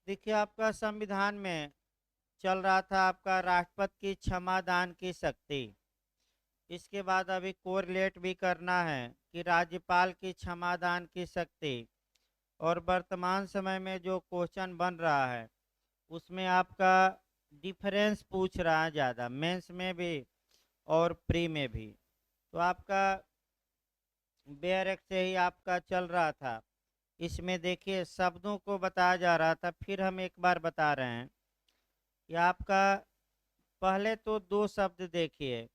देखिए, आपका संविधान में चल रहा था आपका राष्ट्रपति की क्षमा दान की शक्ति। इसके बाद अभी कोरिलेट भी करना है कि राज्यपाल की क्षमा दान की शक्ति। और वर्तमान समय में जो क्वेश्चन बन रहा है उसमें आपका डिफरेंस पूछ रहा है ज़्यादा, मेंस में भी और प्री में भी। तो आपका बेयर से ही आपका चल रहा था। इसमें देखिए शब्दों को बताया जा रहा था, फिर हम एक बार बता रहे हैं कि आपका पहले तो दो शब्द देखिए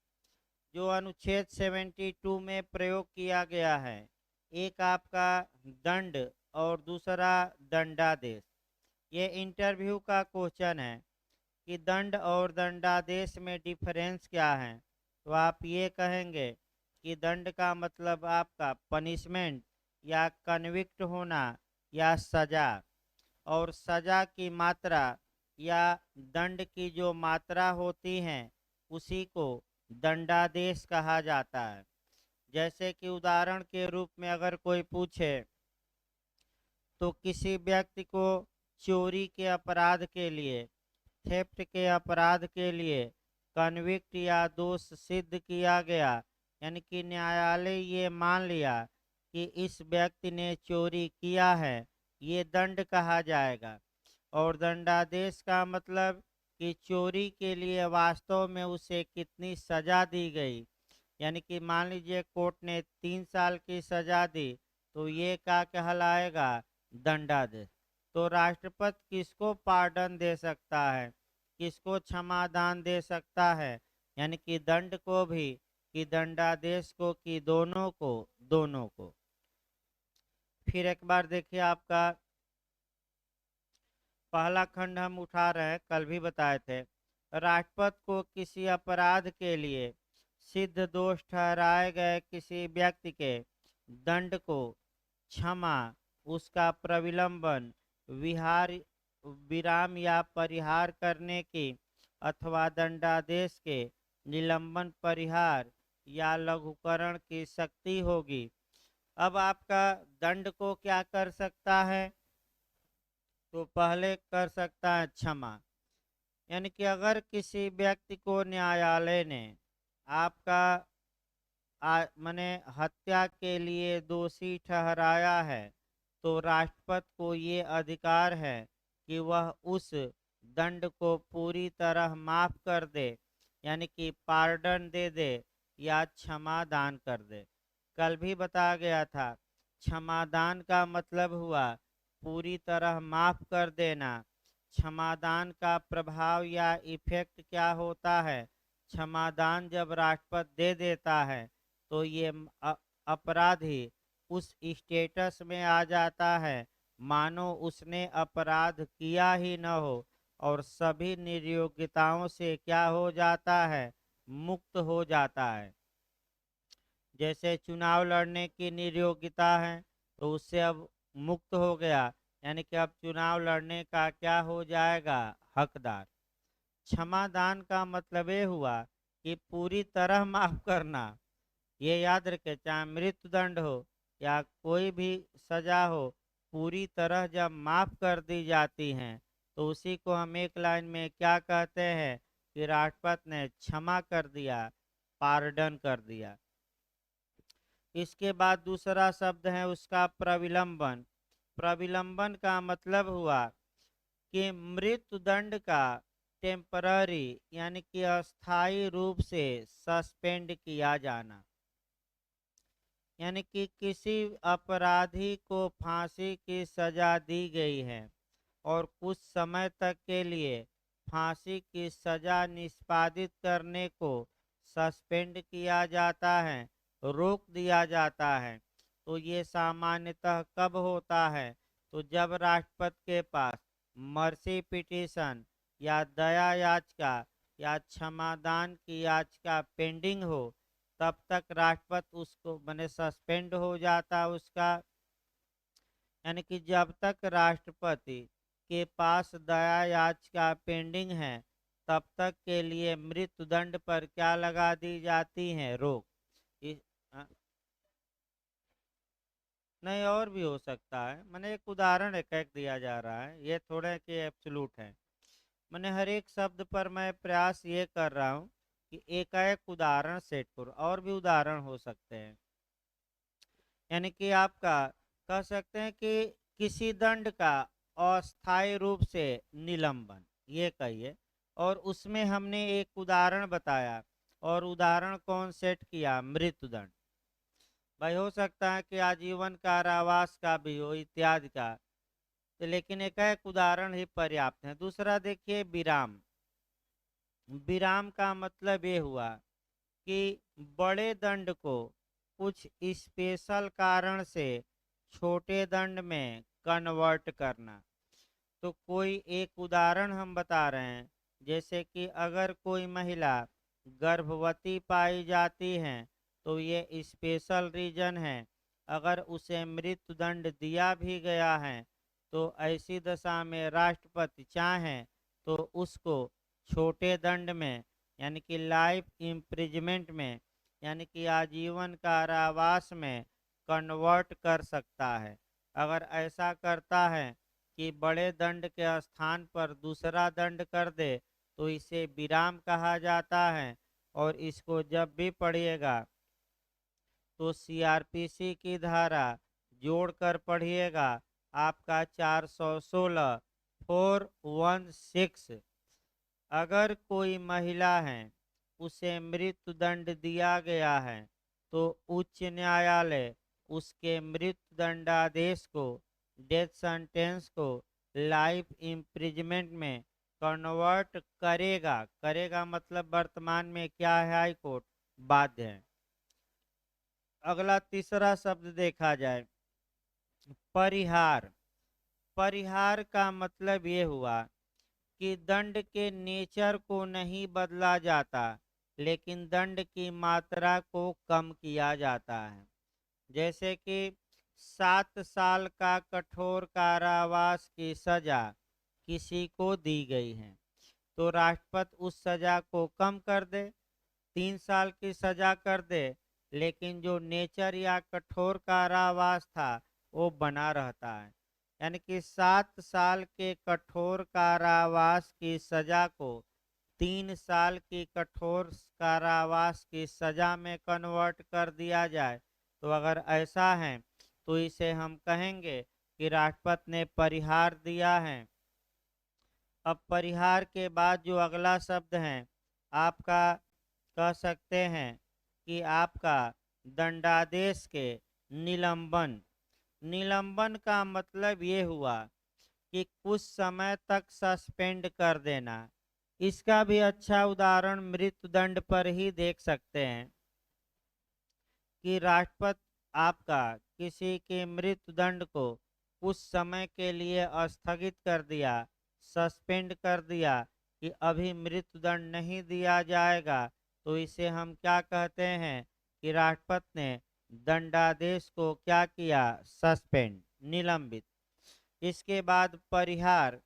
जो अनुच्छेद 72 में प्रयोग किया गया है। एक आपका दंड और दूसरा दंडादेश। ये इंटरव्यू का क्वेश्चन है कि दंड और दंडादेश में डिफरेंस क्या है। तो आप ये कहेंगे कि दंड का मतलब आपका पनिशमेंट या कन्विक्ट होना या सजा, और सजा की मात्रा या दंड की जो मात्रा होती है उसी को दंडादेश कहा जाता है। जैसे कि उदाहरण के रूप में अगर कोई पूछे तो किसी व्यक्ति को चोरी के अपराध के लिए, थेफ्ट के अपराध के लिए कन्विक्ट या दोष सिद्ध किया गया, यानी कि न्यायालय ये मान लिया कि इस व्यक्ति ने चोरी किया है, ये दंड कहा जाएगा। और दंडादेश का मतलब कि चोरी के लिए वास्तव में उसे कितनी सजा दी गई। यानी कि मान लीजिए कोर्ट ने 3 साल की सजा दी तो ये क्या कहलाएगा, दंडादेश। तो राष्ट्रपति किसको पार्डन दे सकता है, किसको क्षमादान दे सकता है, यानी कि दंड को भी कि दंडादेश को कि दोनों को। फिर एक बार देखिए आपका पहला खंड हम उठा रहे हैं, कल भी बताए थे। राष्ट्रपति को किसी अपराध के लिए सिद्ध दोष ठहराए गए किसी व्यक्ति के दंड को क्षमा, उसका प्रविलंबन, विहार, विराम या परिहार करने की अथवा दंडादेश के निलंबन, परिहार या लघुकरण की शक्ति होगी। अब आपका दंड को क्या कर सकता है, तो पहले कर सकता है क्षमा। यानी कि अगर किसी व्यक्ति को न्यायालय ने आपका माने हत्या के लिए दोषी ठहराया है तो राष्ट्रपति को ये अधिकार है कि वह उस दंड को पूरी तरह माफ कर दे, यानी कि पार्डन दे दे या क्षमा दान कर दे। कल भी बताया गया था क्षमादान का मतलब हुआ पूरी तरह माफ कर देना। क्षमादान का प्रभाव या इफेक्ट क्या होता है, क्षमादान जब राष्ट्रपति दे देता है तो ये अपराधी उस स्टेटस में आ जाता है मानो उसने अपराध किया ही न हो, और सभी निर्योग्यताओं से क्या हो जाता है, मुक्त हो जाता है। जैसे चुनाव लड़ने की निर्योग्यता है तो उससे अब मुक्त हो गया, यानी कि अब चुनाव लड़ने का क्या हो जाएगा, हकदार। क्षमादान का मतलब ये हुआ कि पूरी तरह माफ करना। ये याद रखे, चाहे मृत्युदंड हो या कोई भी सजा हो, पूरी तरह जब माफ कर दी जाती हैं तो उसी को हम एक लाइन में क्या कहते हैं कि राष्ट्रपति ने क्षमा कर दिया, पार्डन कर दिया। इसके बाद दूसरा शब्द है उसका प्रविलंबन। प्रविलंबन का मतलब हुआ कि मृत्युदंड का टेम्पररी यानी कि अस्थायी रूप से सस्पेंड किया जाना। यानी कि किसी अपराधी को फांसी की सजा दी गई है और कुछ समय तक के लिए फांसी की सजा निष्पादित करने को सस्पेंड किया जाता है, रोक दिया जाता है। तो ये सामान्यतः कब होता है, तो जब राष्ट्रपति के पास मर्सी पिटीशन या दया याचिका या क्षमादान की याचिका पेंडिंग हो, तब तक राष्ट्रपति उसको मैंने सस्पेंड हो जाता उसका। यानी कि जब तक राष्ट्रपति के पास दया याचिका पेंडिंग है तब तक के लिए मृत्युदंड पर क्या लगा दी जाती है, रोक। इस, नहीं, और भी हो सकता है। मैंने एक उदाहरण एक एक दिया जा रहा है, ये थोड़े कि एब्सोल्यूट है। मैंने हर एक शब्द पर मैं प्रयास ये कर रहा हूँ कि एकाएक उदाहरण सेट करो, और भी उदाहरण हो सकते हैं। यानी कि आपका कह सकते हैं कि किसी दंड का अस्थायी रूप से निलंबन, ये कहिए। और उसमें हमने एक उदाहरण बताया, और उदाहरण कौन सेट किया? मृत्युदंड। भाई हो सकता है कि आजीवन कारावास का भी हो, इत्यादि का। तो लेकिन एक एक उदाहरण ही पर्याप्त है। दूसरा देखिए, विराम। विराम का मतलब ये हुआ कि बड़े दंड को कुछ स्पेशल कारण से छोटे दंड में कन्वर्ट करना। तो कोई एक उदाहरण हम बता रहे हैं, जैसे कि अगर कोई महिला गर्भवती पाई जाती है तो ये स्पेशल रीजन है। अगर उसे मृत्युदंड दिया भी गया है तो ऐसी दशा में राष्ट्रपति चाहें तो उसको छोटे दंड में, यानी कि लाइफ इम्प्रिजमेंट में, यानी कि आजीवन कारावास में कन्वर्ट कर सकता है। अगर ऐसा करता है कि बड़े दंड के स्थान पर दूसरा दंड कर दे तो इसे विराम कहा जाता है। और इसको जब भी पढ़िएगा तो सीआरपीसी की धारा जोड़कर पढ़िएगा, आपका 416 416। अगर कोई महिला है, उसे मृत्युदंड दिया गया है, तो उच्च न्यायालय उसके मृत्युदंडादेश को, डेथ सेंटेंस को लाइफ इम्प्रिजमेंट में कन्वर्ट करेगा। करेगा मतलब वर्तमान में क्या है? हाई कोर्ट बाध्य है। अगला तीसरा शब्द देखा जाए, परिहार। परिहार का मतलब ये हुआ कि दंड के नेचर को नहीं बदला जाता, लेकिन दंड की मात्रा को कम किया जाता है। जैसे कि 7 साल का कठोर कारावास की सजा किसी को दी गई है, तो राष्ट्रपति उस सजा को कम कर दे, 3 साल की सजा कर दे, लेकिन जो नेचर या कठोर कारावास था वो बना रहता है। यानी कि 7 साल के कठोर कारावास की सजा को 3 साल की कठोर कारावास की सजा में कन्वर्ट कर दिया जाए, तो अगर ऐसा है तो इसे हम कहेंगे कि राष्ट्रपति ने परिहार दिया है। अब परिहार के बाद जो अगला शब्द है आपका, कह सकते हैं कि आपका दंडादेश के निलंबन। निलंबन का मतलब ये हुआ कि कुछ समय तक सस्पेंड कर देना। इसका भी अच्छा उदाहरण मृत्युदंड पर ही देख सकते हैं कि राष्ट्रपति आपका किसी के मृत्युदंड को कुछ समय के लिए स्थगित कर दिया, सस्पेंड कर दिया कि अभी मृत्युदंड नहीं दिया जाएगा, तो इसे हम क्या कहते हैं कि राष्ट्रपति ने दंडादेश को क्या किया? सस्पेंड, निलंबित। इसके बाद परिहार।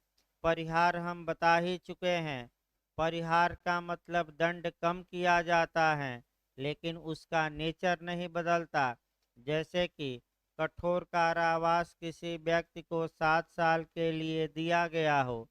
परिहार हम बता ही चुके हैं। परिहार का मतलब दंड कम किया जाता है, लेकिन उसका नेचर नहीं बदलता। जैसे कि कठोर कारावास किसी व्यक्ति को 7 साल के लिए दिया गया हो,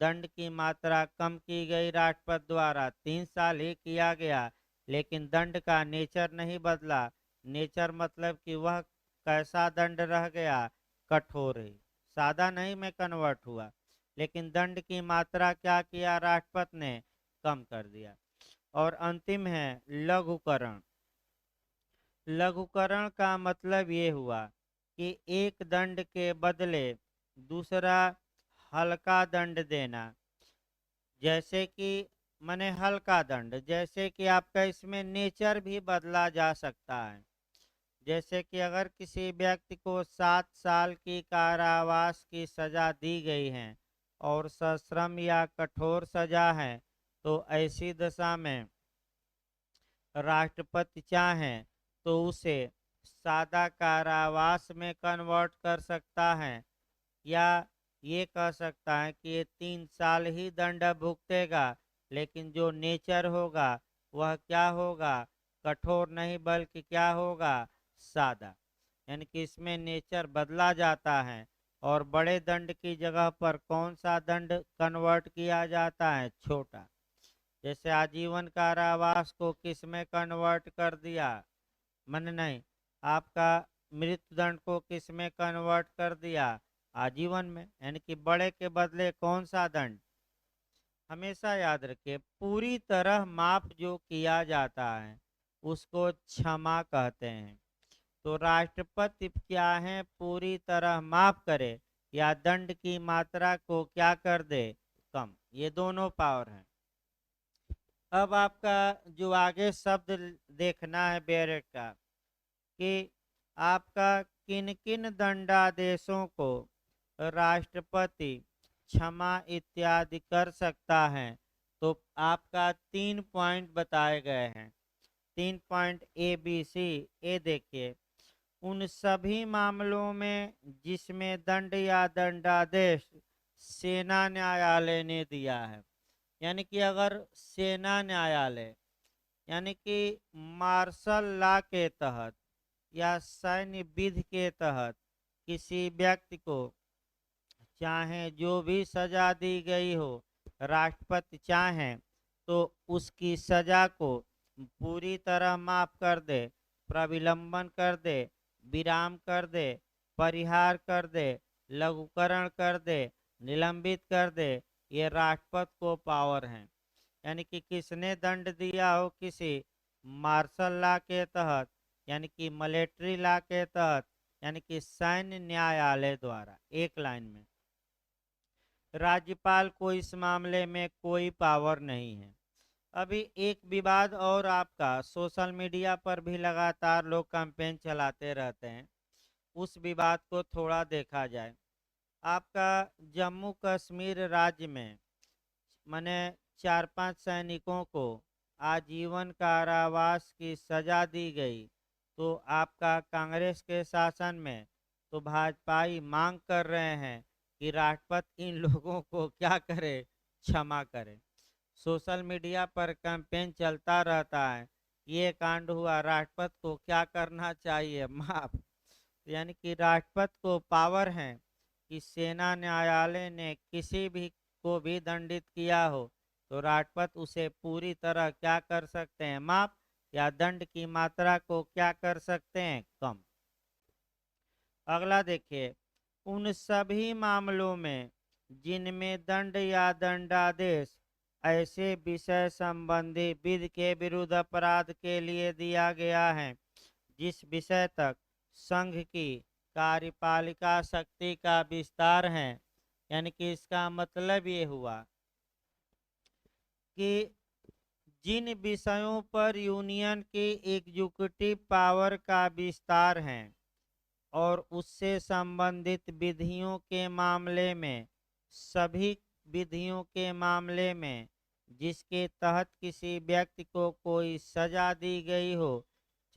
दंड की मात्रा कम की गई राष्ट्रपति द्वारा, 3 साल ही किया गया, लेकिन दंड का नेचर नहीं बदला। नेचर मतलब कि वह कैसा दंड रह गया? कठोर ही, सादा नहीं में कन्वर्ट हुआ, लेकिन दंड की मात्रा क्या किया? राष्ट्रपति ने कम कर दिया। और अंतिम है लघुकरण। लघुकरण का मतलब ये हुआ कि एक दंड के बदले दूसरा हल्का दंड देना। जैसे कि माने हल्का दंड, जैसे कि आपका इसमें नेचर भी बदला जा सकता है। जैसे कि अगर किसी व्यक्ति को 7 साल की कारावास की सजा दी गई है और सश्रम या कठोर सजा है, तो ऐसी दशा में राष्ट्रपति चाहें तो उसे सादा कारावास में कन्वर्ट कर सकता है, या ये कह सकता है कि ये 3 साल ही दंड भुगतेगा, लेकिन जो नेचर होगा वह क्या होगा? कठोर नहीं बल्कि क्या होगा? सादा। यानी कि इसमें नेचर बदला जाता है। और बड़े दंड की जगह पर कौन सा दंड कन्वर्ट किया जाता है? छोटा। जैसे आजीवन कारावास को किस में कन्वर्ट कर दिया? मन नहीं, आपका मृत्युदंड को किस में कन्वर्ट कर दिया? आजीवन में। यानी कि बड़े के बदले कौन सा दंड? हमेशा याद रखिए, पूरी तरह माफ जो किया जाता है उसको क्षमा कहते हैं। तो राष्ट्रपति क्या है? पूरी तरह माफ करे या दंड की मात्रा को क्या कर दे? कम। ये दोनों पावर हैं। अब आपका जो आगे शब्द देखना है बैरेट का, कि आपका किन किन दंडादेशों को राष्ट्रपति क्षमा इत्यादि कर सकता है। तो आपका 3 पॉइंट बताए गए हैं। 3 पॉइंट ABC। ए देखिए, उन सभी मामलों में जिसमें दंड या दंडादेश सेना न्यायालय ने दिया है। यानी कि अगर सेना न्यायालय, यानी कि मार्शल लॉ के तहत या सैन्य विधि के तहत किसी व्यक्ति को चाहे जो भी सजा दी गई हो, राष्ट्रपति चाहें तो उसकी सजा को पूरी तरह माफ कर दे, प्रविलंबन कर दे, विराम कर दे, परिहार कर दे, लघुकरण कर दे, निलंबित कर दे। ये राष्ट्रपति को पावर है। यानी कि किसने दंड दिया हो किसी मार्शल लॉ के तहत, यानी कि मिलिट्री लॉ के तहत, यानी कि सैन्य न्यायालय द्वारा। एक लाइन में, राज्यपाल को इस मामले में कोई पावर नहीं है। अभी एक विवाद और आपका सोशल मीडिया पर भी लगातार लोग कैंपेन चलाते रहते हैं, उस विवाद को थोड़ा देखा जाए। आपका जम्मू कश्मीर राज्य में मैंने 4-5 सैनिकों को आजीवन कारावास की सजा दी गई। तो आपका कांग्रेस के शासन में तो भाजपाई मांग कर रहे हैं कि राष्ट्रपति इन लोगों को क्या करे? क्षमा करे। सोशल मीडिया पर कैंपेन चलता रहता है, ये कांड हुआ, राष्ट्रपति को क्या करना चाहिए? माफ। यानी कि राष्ट्रपति को पावर है कि सेना न्यायालय ने किसी भी को भी दंडित किया हो तो राष्ट्रपति उसे पूरी तरह क्या कर सकते हैं? माफ। या दंड की मात्रा को क्या कर सकते हैं? कम। अगला देखिए, उन सभी मामलों में जिनमें दंड या दंडादेश ऐसे विषय संबंधी विधि के विरुद्ध अपराध के लिए दिया गया है जिस विषय तक संघ की कार्यपालिका शक्ति का विस्तार है। यानी कि इसका मतलब ये हुआ कि जिन विषयों पर यूनियन की एग्जीक्यूटिव पावर का विस्तार है और उससे संबंधित विधियों के मामले में, सभी विधियों के मामले में जिसके तहत किसी व्यक्ति को कोई सजा दी गई हो,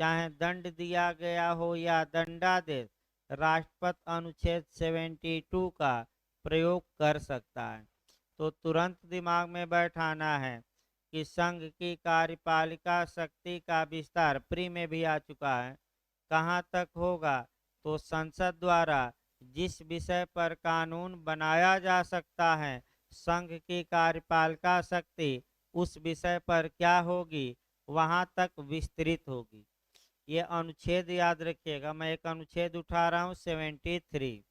चाहे दंड दिया गया हो या दंडादेश, राष्ट्रपति अनुच्छेद 72 का प्रयोग कर सकता है। तो तुरंत दिमाग में बैठाना है कि संघ की कार्यपालिका शक्ति का विस्तार प्री में भी आ चुका है। कहाँ तक होगा? तो संसद द्वारा जिस विषय पर कानून बनाया जा सकता है, संघ की कार्यपालिका शक्ति उस विषय पर क्या होगी? वहां तक विस्तृत होगी। ये अनुच्छेद याद रखिएगा। मैं एक अनुच्छेद उठा रहा हूँ, 73।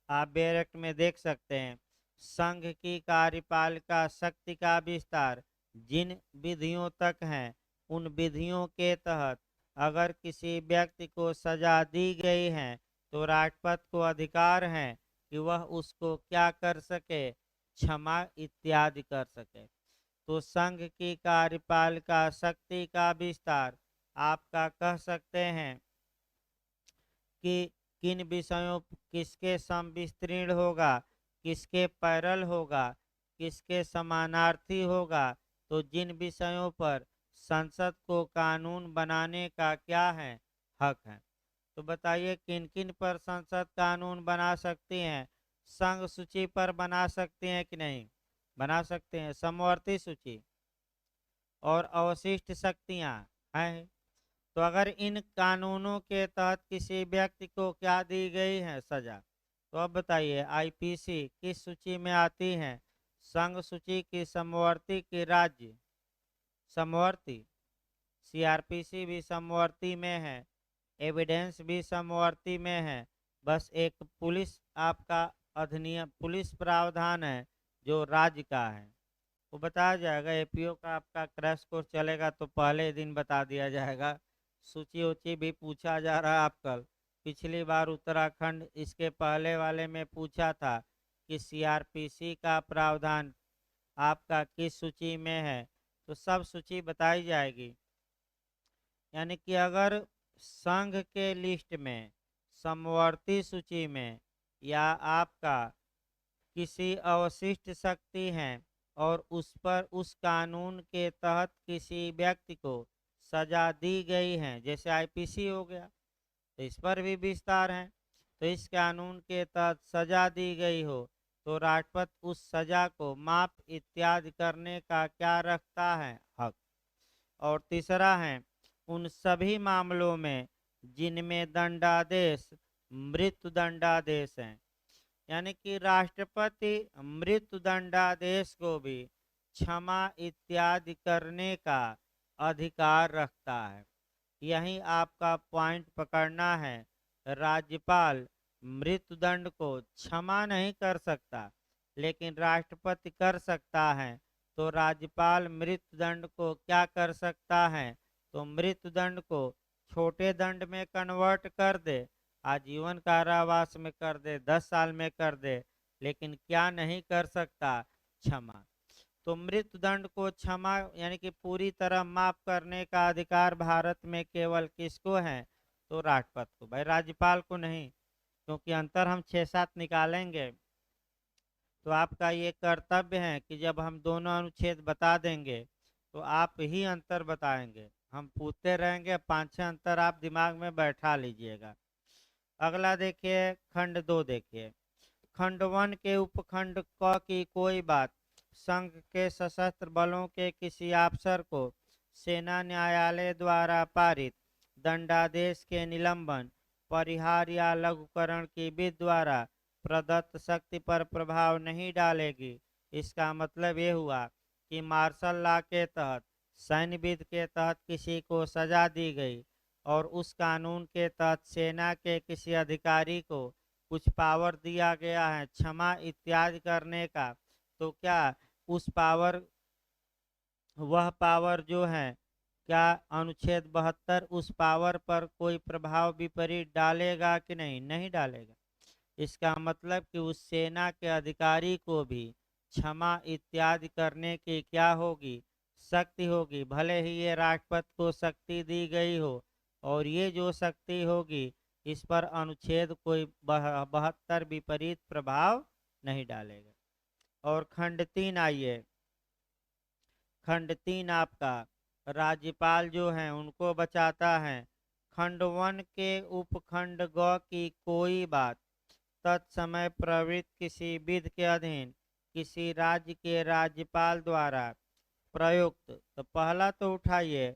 आप बैरेक्ट में देख सकते हैं, संघ की कार्यपालिका शक्ति का विस्तार जिन विधियों तक है, उन विधियों के तहत अगर किसी व्यक्ति को सजा दी गई है तो राष्ट्रपति को अधिकार है कि वह उसको क्या कर सके? क्षमा इत्यादि कर सके। तो संघ की कार्यपालिका शक्ति का विस्तार आपका कह सकते हैं कि किन विषयों, किसके समविस्तीर्ण होगा, किसके पैरल होगा, किसके समानार्थी होगा। तो जिन विषयों पर संसद को कानून बनाने का क्या है? हक है। तो बताइए किन किन पर संसद कानून बना सकती हैं? संघ सूची पर बना सकते हैं कि नहीं? बना सकते हैं। समवर्ती सूची और अवशिष्ट शक्तियां हैं। तो अगर इन कानूनों के तहत किसी व्यक्ति को क्या दी गई है सजा, तो अब बताइए आईपीसी किस सूची में आती है? संघ सूची की, समवर्ती की, राज्य? समवर्ती। सीआरपीसी भी समवर्ती में है, एविडेंस भी समवर्ती में है। बस एक पुलिस आपका अधिनियम, पुलिस प्रावधान है जो राज्य का है, वो बताया जाएगा। एपीओ का आपका क्रैश कोर्स चलेगा तो पहले दिन बता दिया जाएगा। सूची ऊंची भी पूछा जा रहा है आप कल। पिछली बार उत्तराखंड इसके पहले वाले में पूछा था कि सीआरपीसी का प्रावधान आपका किस सूची में है, तो सब सूची बताई जाएगी। यानी कि अगर संघ के लिस्ट में, समवर्ती सूची में, या आपका किसी अवशिष्ट शक्ति है और उस पर उस कानून के तहत किसी व्यक्ति को सजा दी गई है, जैसे आईपीसी हो गया, तो इस पर भी विस्तार है। तो इस कानून के तहत सजा दी गई हो तो राष्ट्रपति उस सजा को माफ इत्यादि करने का क्या रखता है? हक। और तीसरा है, उन सभी मामलों में जिनमें दंडादेश मृत्यु दंडादेश है, यानी कि राष्ट्रपति मृत्यु दंडादेश को भी क्षमा इत्यादि करने का अधिकार रखता है। यही आपका पॉइंट पकड़ना है। राज्यपाल मृत्युदंड को क्षमा नहीं कर सकता, लेकिन राष्ट्रपति कर सकता है। तो राज्यपाल मृत्युदंड को क्या कर सकता है? तो मृत्युदंड को छोटे दंड में कन्वर्ट कर दे, आजीवन कारावास में कर दे, 10 साल में कर दे, लेकिन क्या नहीं कर सकता? क्षमा। तो मृत्युदंड को क्षमा यानी कि पूरी तरह माफ करने का अधिकार भारत में केवल किसको है? तो राष्ट्रपति को, भाई राज्यपाल को नहीं। क्योंकि अंतर हम 6-7 निकालेंगे, तो आपका ये कर्तव्य है कि जब हम दोनों अनुच्छेद बता देंगे तो आप ही अंतर बताएंगे, हम पूछते रहेंगे, 5-6 अंतर आप दिमाग में बैठा लीजिएगा। अगला देखिए, खंड 2 देखिए। खंड 1 के उपखंड क की कोई बात संघ के सशस्त्र बलों के किसी अफसर को सेना न्यायालय द्वारा पारित दंडादेश के निलंबन, परिहार या लघुकरण की विधि द्वारा प्रदत्त शक्ति पर प्रभाव नहीं डालेगी। इसका मतलब ये हुआ कि मार्शल लॉ के तहत, सैन्य विधि के तहत किसी को सजा दी गई और उस कानून के तहत सेना के किसी अधिकारी को कुछ पावर दिया गया है क्षमा इत्यादि करने का, तो क्या उस पावर, वह पावर जो है, क्या अनुच्छेद 72 उस पावर पर कोई प्रभाव विपरीत डालेगा कि नहीं? नहीं डालेगा। इसका मतलब कि उस सेना के अधिकारी को भी क्षमा इत्यादि करने की क्या होगी? शक्ति होगी। भले ही ये राष्ट्रपति को शक्ति दी गई हो, और ये जो शक्ति होगी इस पर अनुच्छेद कोई 72 विपरीत प्रभाव नहीं डालेगा। और खंड 3 आइए। खंड 3 आपका राज्यपाल जो है उनको बचाता है। खंड 1 के उपखंड ग की कोई बात तत्समय प्रवृत्त किसी विधि के अधीन किसी राज्य के राज्यपाल द्वारा प्रयुक्त, तो पहला तो उठाइए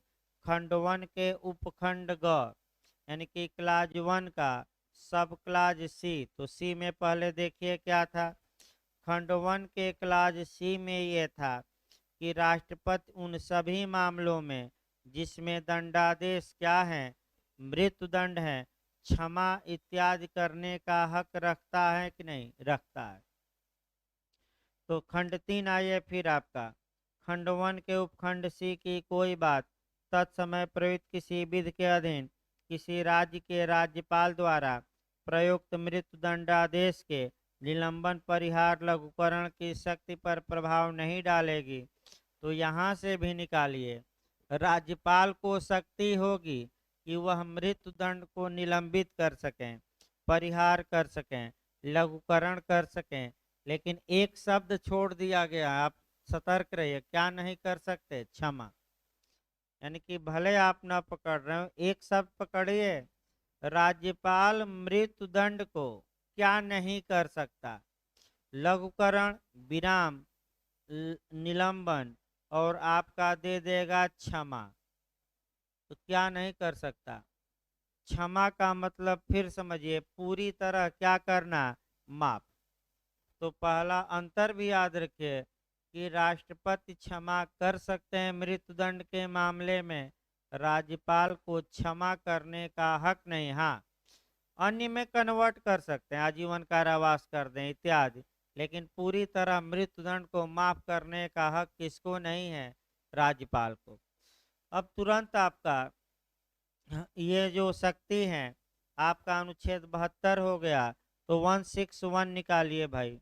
खंड 1 के उपखंड ग, यानी कि क्लाज 1 का सब क्लाज सी। तो सी में पहले देखिए क्या था? खंड 1 के क्लाज सी में ये था कि राष्ट्रपति उन सभी मामलों में जिसमें दंडादेश क्या है? मृत्युदंड है, क्षमा इत्यादि करने का हक रखता है कि नहीं? रखता है। तो खंड 3 आइए फिर आपका। खंड 1 के उपखंड सी की कोई बात तत्समय प्रयुक्त किसी विधि के अधीन किसी राज्य के राज्यपाल द्वारा प्रयुक्त मृत्युदंडादेश के निलंबन, परिहार, लघुकरण की शक्ति पर प्रभाव नहीं डालेगी। तो यहाँ से भी निकालिए, राज्यपाल को शक्ति होगी कि वह मृत्युदंड को निलंबित कर सकें, परिहार कर सकें, लघुकरण कर सकें, लेकिन एक शब्द छोड़ दिया गया। आप सतर्क रहिए, क्या नहीं कर सकते? क्षमा। यानी कि भले आप ना पकड़ रहे हो, एक शब्द पकड़िए, राज्यपाल मृत्युदंड को क्या नहीं कर सकता? लघुकरण, विराम, निलंबन, और आपका दे देगा क्षमा। तो क्या नहीं कर सकता। क्षमा का मतलब फिर समझिए, पूरी तरह क्या करना, माफ। तो पहला अंतर भी याद रखिए कि राष्ट्रपति क्षमा कर सकते हैं मृत्युदंड के मामले में, राज्यपाल को क्षमा करने का हक नहीं। हाँ, अन्य में कन्वर्ट कर सकते हैं, आजीवन कारावास कर दें इत्यादि, लेकिन पूरी तरह मृत्युदंड को माफ करने का हक किसको नहीं है, राज्यपाल को। अब तुरंत आपका ये जो शक्ति है, आपका अनुच्छेद 72 हो गया, तो 161 निकालिए भाई,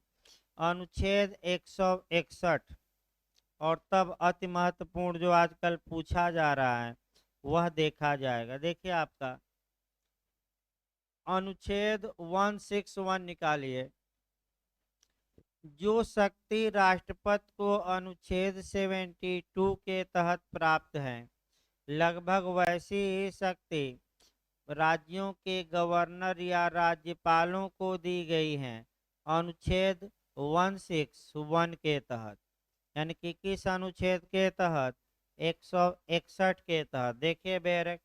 अनुच्छेद 161। और तब अति महत्वपूर्ण जो आजकल पूछा जा रहा है वह देखा जाएगा। देखिए आपका अनुच्छेद 161 निकालिए। जो शक्ति राष्ट्रपति को अनुच्छेद 72 के तहत प्राप्त है, लगभग वैसी ही शक्ति राज्यों के गवर्नर या राज्यपालों को दी गई है अनुच्छेद 161 के तहत। यानी कि किस अनुच्छेद के तहत, 161 के तहत। देखिए बैरक,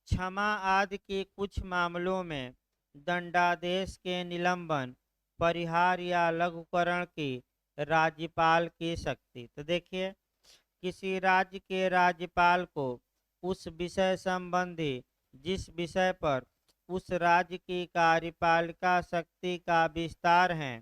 क्षमा आदि के कुछ मामलों में दंडादेश के निलंबन, परिहार या लघुकरण की राज्यपाल की शक्ति। तो देखिए, किसी राज्य के राज्यपाल को उस विषय संबंधी जिस विषय पर उस राज्य की कार्यपालिका शक्ति का विस्तार है।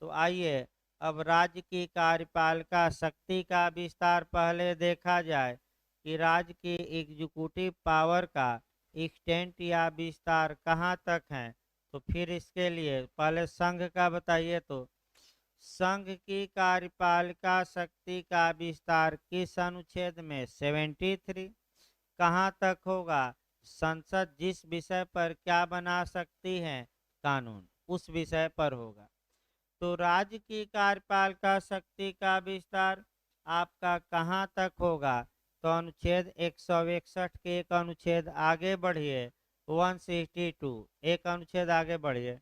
तो आइए अब राज्य की कार्यपालिका शक्ति का विस्तार पहले देखा जाए कि राज्य की एग्जीक्यूटिव पावर का एक्सटेंट या विस्तार कहाँ तक है। तो फिर इसके लिए पहले संघ का बताइए। तो संघ की कार्यपालिका शक्ति का विस्तार किस अनुच्छेद में, 73। कहाँ तक होगा, संसद जिस विषय पर क्या बना सकती है, कानून, उस विषय पर होगा। तो राज्य की कार्यपालिका शक्ति का विस्तार आपका कहाँ तक होगा, तो अनुच्छेद 161 के एक अनुच्छेद आगे बढ़िए, 162, एक अनुच्छेद आगे बढ़िए।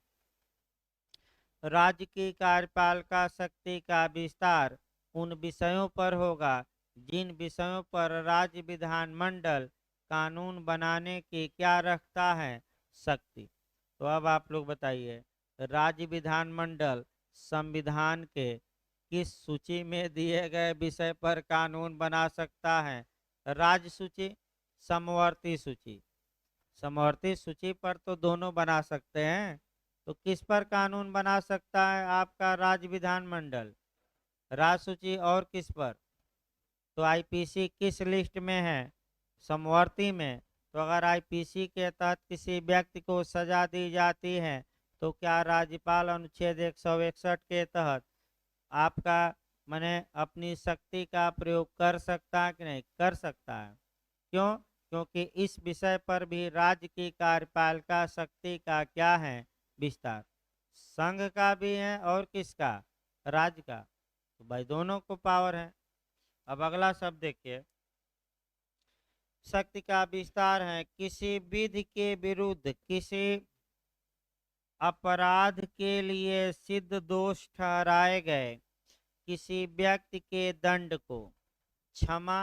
राज्य की कार्यपालिका शक्ति का विस्तार उन विषयों पर होगा जिन विषयों पर राज्य विधानमंडल कानून बनाने की क्या रखता है, शक्ति। तो अब आप लोग बताइए, राज्य विधानमंडल संविधान के किस सूची में दिए गए विषय पर कानून बना सकता है, राज्य सूची, समवर्ती सूची। समवर्ती सूची पर तो दोनों बना सकते हैं। तो किस पर कानून बना सकता है आपका राज्य विधानमंडल, राज्य सूची, और किस पर, तो आईपीसी किस लिस्ट में है, समवर्ती में। तो अगर आईपीसी के तहत किसी व्यक्ति को सजा दी जाती है तो क्या राज्यपाल अनुच्छेद 161 के तहत आपका माने अपनी शक्ति का प्रयोग कर सकता है कि नहीं, कर सकता है। क्यों, क्योंकि इस विषय पर भी राज्य की कार्यपालिका शक्ति का क्या है, विस्तार। संघ का भी है और किसका, राज्य का। तो भाई दोनों को पावर है। अब अगला शब्द देखिए, शक्ति का विस्तार है किसी विधि के विरुद्ध किसी अपराध के लिए सिद्ध दोष ठहराए गए किसी व्यक्ति के दंड को क्षमा,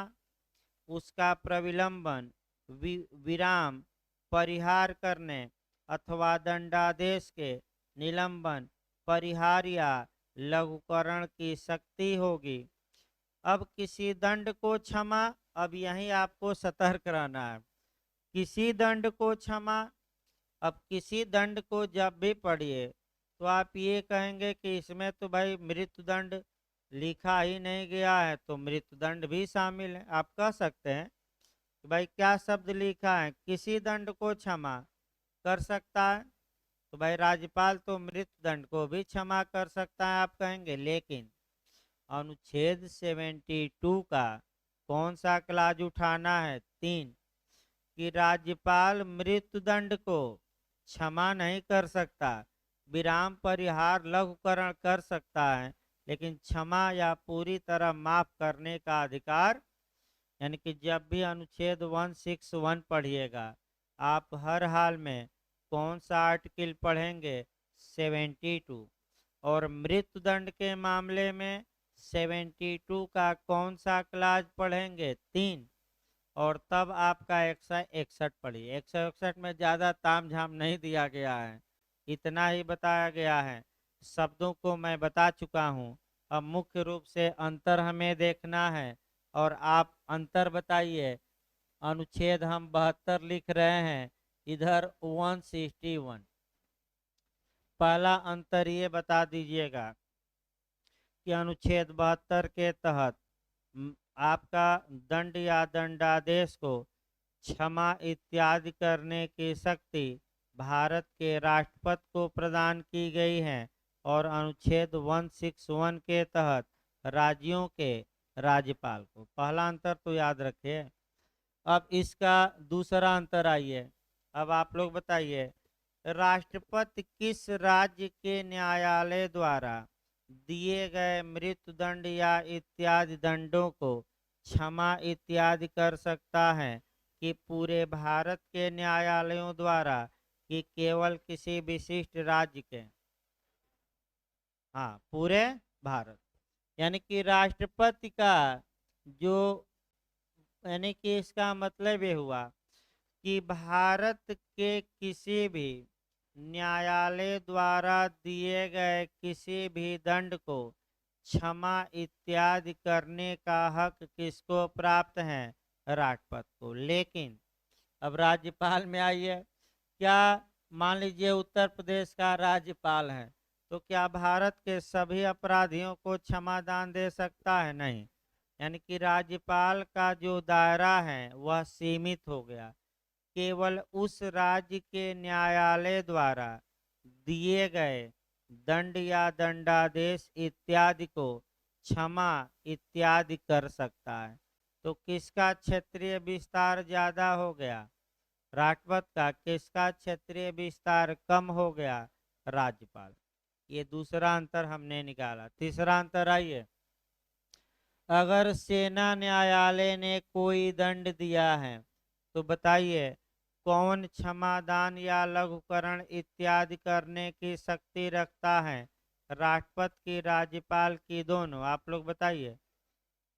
उसका प्रविलंबन, विराम, परिहार करने अथवा दंडादेश के निलंबन, परिहार या लघुकरण की शक्ति होगी। अब किसी दंड को क्षमा, अब यही आपको सतर्क रहना है। किसी दंड को क्षमा, अब किसी दंड को जब भी पढ़िए तो आप ये कहेंगे कि इसमें तो भाई मृत्युदंड लिखा ही नहीं गया है, तो मृत्युदंड भी शामिल है। आप कह सकते हैं कि भाई क्या शब्द लिखा है, किसी दंड को क्षमा कर सकता है, तो भाई राज्यपाल तो मृत्युदंड को भी क्षमा कर सकता है आप कहेंगे। लेकिन अनुच्छेद 72 का कौन सा क्लाज उठाना है, 3, कि राज्यपाल मृत्युदंड को क्षमा नहीं कर सकता, विराम, परिहार, लघुकरण कर सकता है, लेकिन क्षमा या पूरी तरह माफ करने का अधिकार। यानी कि जब भी अनुच्छेद 161 पढ़िएगा आप हर हाल में कौन सा आर्टिकल पढ़ेंगे, 72। और मृत्युदंड के मामले में 72 का कौन सा क्लाज पढ़ेंगे, 3। और तब आपका 161 पड़ी। 161 में ज़्यादा ताम झाम नहीं दिया गया है, इतना ही बताया गया है। शब्दों को मैं बता चुका हूँ। अब मुख्य रूप से अंतर हमें देखना है और आप अंतर बताइए। अनुच्छेद हम 72 लिख रहे हैं, इधर 161। पहला अंतर ये बता दीजिएगा कि अनुच्छेद 72 के तहत आपका दंड या दंडादेश को क्षमा इत्यादि करने की शक्ति भारत के राष्ट्रपति को प्रदान की गई है और अनुच्छेद 161 के तहत राज्यों के राज्यपाल को। पहला अंतर तो याद रखिए। अब इसका दूसरा अंतर आइए। अब आप लोग बताइए, राष्ट्रपति किस राज्य के न्यायालय द्वारा दिए गए मृत्युदंड या इत्यादि दंडों को क्षमा इत्यादि कर सकता है, कि पूरे भारत के न्यायालयों द्वारा, कि केवल किसी विशिष्ट राज्य के? हाँ, पूरे भारत। यानी कि राष्ट्रपति का जो, यानी कि इसका मतलब ये हुआ कि भारत के किसी भी न्यायालय द्वारा दिए गए किसी भी दंड को क्षमा इत्यादि करने का हक किसको प्राप्त है? राष्ट्रपति को। लेकिन अब राज्यपाल में आइए। क्या मान लीजिए उत्तर प्रदेश का राज्यपाल है, तो क्या भारत के सभी अपराधियों को क्षमादान दे सकता है? नहीं। यानी कि राज्यपाल का जो दायरा है वह सीमित हो गया। केवल उस राज्य के न्यायालय द्वारा दिए गए दंड या दंडादेश इत्यादि को क्षमा इत्यादि कर सकता है। तो किसका क्षेत्रीय विस्तार ज्यादा हो गया? राष्ट्रपति का। किसका क्षेत्रीय विस्तार कम हो गया? राज्यपाल। ये दूसरा अंतर हमने निकाला। तीसरा अंतर आइए। अगर सेना न्यायालय ने कोई दंड दिया है तो बताइए कौन क्षमादान या लघुकरण इत्यादि करने की शक्ति रखता है? राष्ट्रपति की, राज्यपाल की, दोनों? आप लोग बताइए।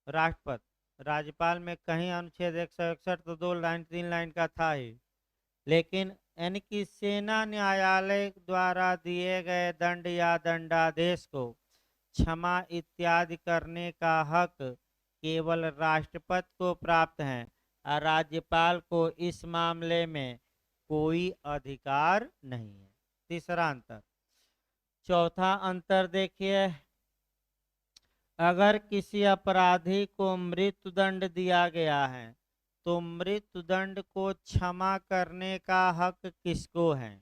राष्ट्रपति। राज्यपाल में कहीं अनुच्छेद 161 तो 2 लाइन 3 लाइन का था ही, लेकिन यानी कि सेना न्यायालय द्वारा दिए गए दंड या दंडादेश को क्षमा इत्यादि करने का हक केवल राष्ट्रपति को प्राप्त है और राज्यपाल को इस मामले में कोई अधिकार नहीं है। तीसरा अंतर। चौथा अंतर देखिए। अगर किसी अपराधी को मृत्युदंड दिया गया है तो मृत्युदंड को क्षमा करने का हक किसको है?